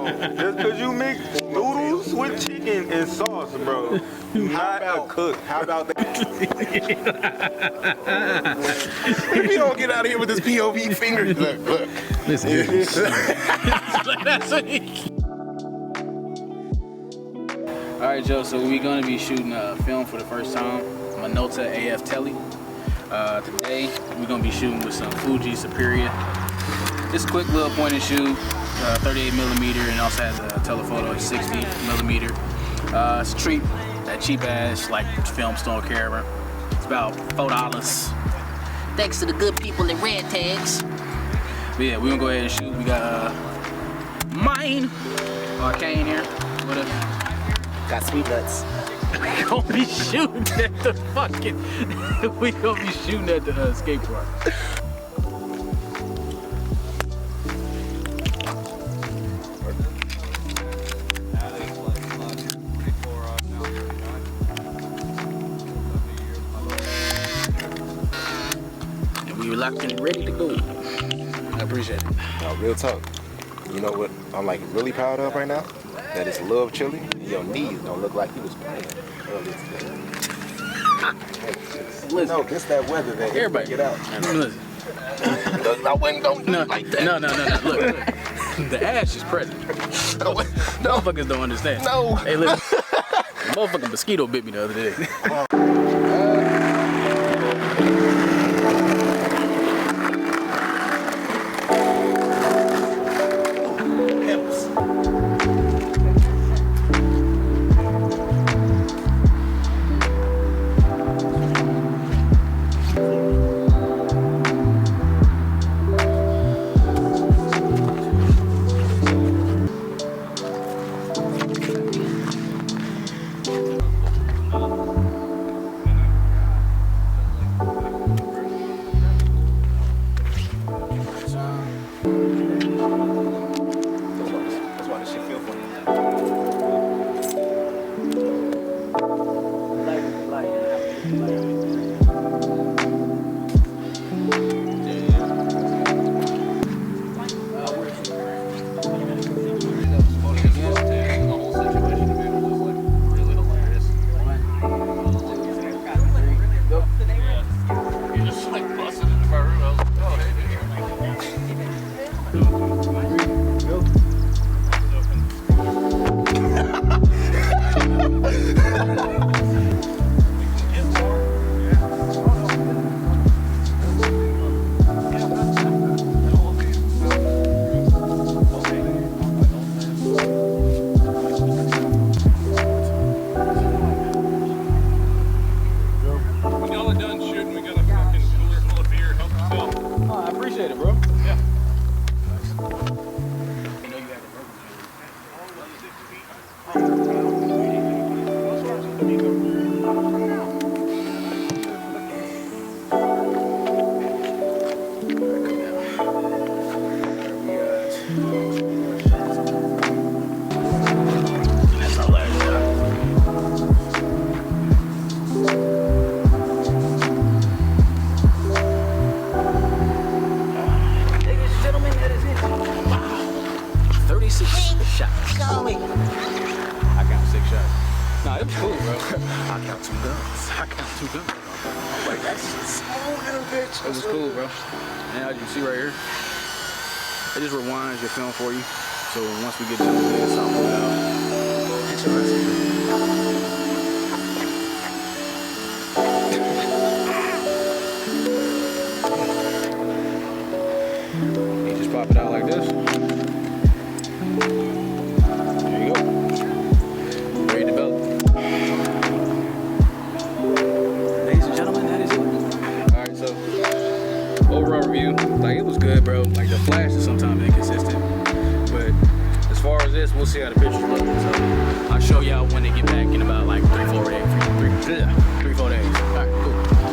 Just because you mix noodles with chicken and sauce, bro, you not a cook. How about that? If you don't get out of here with this POV finger, look. Listen. All right, Joe. So we're gonna be shooting a film for the first time, Minolta AF Tele. Today we're gonna be shooting with some Fuji Superior. Just a quick little point and shoot, 38mm, and also has a telephoto at 60mm. It's a treat, that cheap ass like film store camera. It's about $4. Thanks to the good people at Red Tags. But yeah, we're gonna go ahead and shoot. We got mine, Arcane here. What up? Got sweet nuts. We gonna be shooting at the fucking. We gonna be shooting at the skate park. And we were locked and ready to go. I appreciate it. Now, real talk. You know what I'm like really proud of right now? That it's Love Chili. Your knees don't look like you was playing earlier today. Listen, no, just that weather that everybody get out. Listen. I wasn't gonna do it like that. No. Look, the ash is present. No. Motherfuckers don't understand. No. Hey, listen. Motherfucking mosquito bit me the other day. That's why this shit feel funny. Nah, it was cool, bro. I count two guns. I count 2 guns. Like, that shit's so good, bitch. It was cool, bro. And as you see right here, it just rewinds your film for you. So once we get done with this, I'll pull it out. You just pop it out like this. There you go. Very developed. Ladies and gentlemen, that is it. Alright, so overall review, like it was good, bro. Like the flash is sometimes inconsistent. But as far as this, we'll see how the pictures look. So I'll show y'all when they get back in about like 3-4 days.